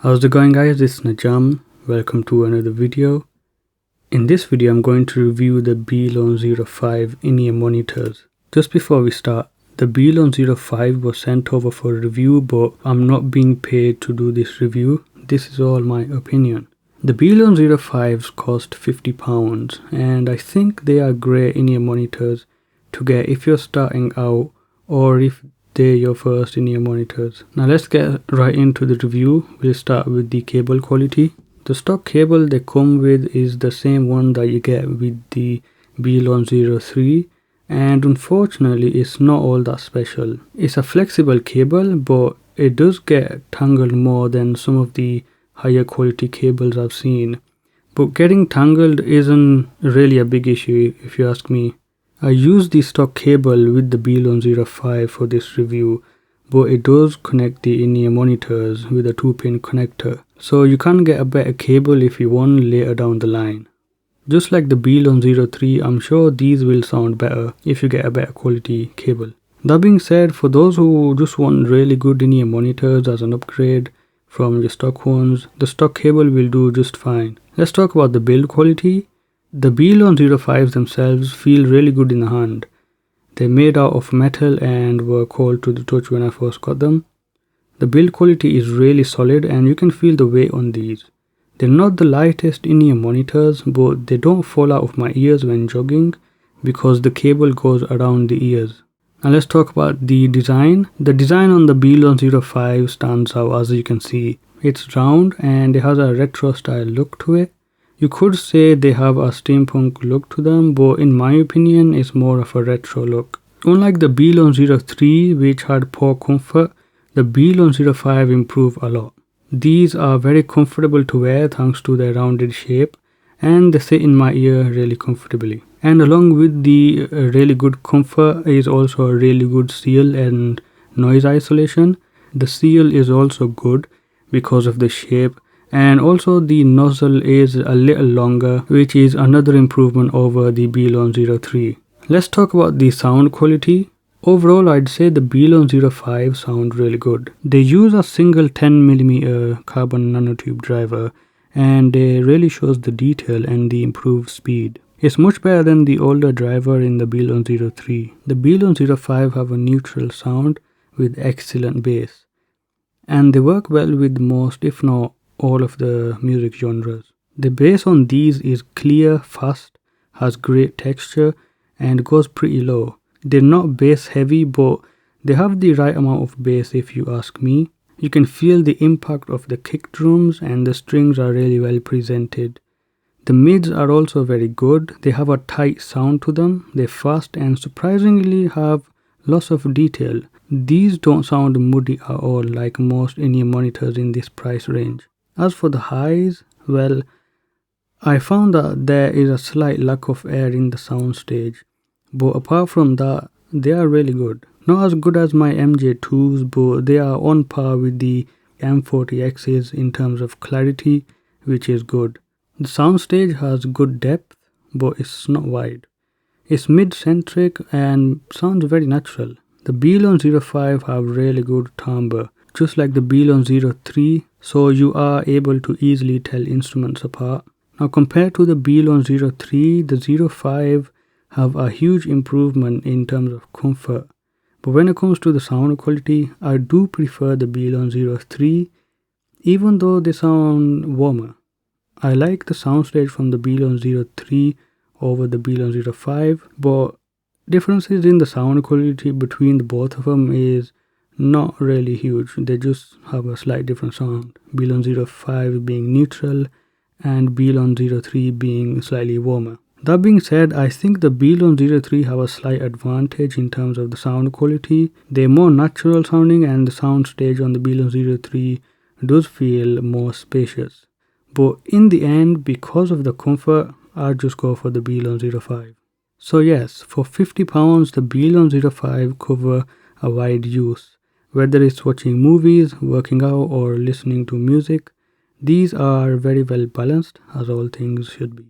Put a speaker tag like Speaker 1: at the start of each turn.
Speaker 1: How's it going, guys? It's Najam. Welcome to another video. In this video I'm going to review the BLon 05 in-ear monitors. Just before we start, the BLon 05 was sent over for review, but I'm not being paid to do this review. This is all my opinion. The BLon 05s cost £50 and I think they are great in-ear monitors to get if you're starting out or if they're your first in-ear monitors. Now let's get right into the review. We'll start with the cable quality. The stock cable they come with is the same one that you get with the BLon 03, and unfortunately it's not all that special. It's a flexible cable, but it does get tangled more than some of the higher quality cables I've seen. But getting tangled isn't really a big issue if you ask me. I used the stock cable with the BLon 05 for this review, but it does connect the in-ear monitors with a 2-pin connector. So you can get a better cable if you want later down the line. Just like the BLon 03, I'm sure these will sound better if you get a better quality cable. That being said, for those who just want really good in-ear monitors as an upgrade from your stock ones, the stock cable will do just fine. Let's talk about the build quality. The BLon 05s themselves feel really good in the hand. They're made out of metal and were cold to the touch when I first got them. The build quality is really solid and you can feel the weight on these. They're not the lightest in-ear monitors, but they don't fall out of my ears when jogging because the cable goes around the ears. Now let's talk about the design. The design on the BLon 05 stands out, as you can see. It's round and it has a retro style look to it. You could say they have a steampunk look to them, but in my opinion it's more of a retro look. Unlike the BLon 03, which had poor comfort, the BLon 05 improved a lot. These are very comfortable to wear thanks to their rounded shape, and they sit in my ear really comfortably. And along with the really good comfort is also a really good seal and noise isolation. The seal is also good because of the shape, and also the nozzle is a little longer, which is another improvement over the BLon 03. Let's talk about the sound quality. Overall, I'd say the BLon 05 sound really good. They use a single 10mm carbon nanotube driver, and it really shows the detail and the improved speed. It's much better than the older driver in the BLon 03. The BLon 05 have a neutral sound with excellent bass, and they work well with most, if not all, of the music genres. The bass on these is clear, fast, has great texture, and goes pretty low. They're not bass heavy, but they have the right amount of bass if you ask me. You can feel the impact of the kick drums, and the strings are really well presented. The mids are also very good. They have a tight sound to them. They're fast and surprisingly have lots of detail. These don't sound muddy at all like most in-ear monitors in this price range. As for the highs, well, I found that there is a slight lack of air in the soundstage, but apart from that, they are really good. Not as good as my MJ2s, but they are on par with the M40Xs in terms of clarity, which is good. The soundstage has good depth, but it's not wide. It's mid-centric and sounds very natural. The BLon 05 have really good timbre, just like the BLon 03, so you are able to easily tell instruments apart. Now compared to the BLon 03, the 05 have a huge improvement in terms of comfort. But when it comes to the sound quality, I do prefer the BLon 03, even though they sound warmer. I like the soundstage from the BLon 03 over the BLon 05, but differences in the sound quality between the both of them is not really huge. They just have a slight different sound. BLon 05 being neutral and BLon 03 being slightly warmer. That being said, I think the BLon 03 have a slight advantage in terms of the sound quality. They're more natural sounding and the soundstage on the BLon 03 does feel more spacious. But in the end, because of the comfort, I'll just go for the BLon 05. So yes, for £50, the BLon 05 cover a wide use. Whether it's watching movies, working out, or listening to music, these are very well balanced, as all things should be.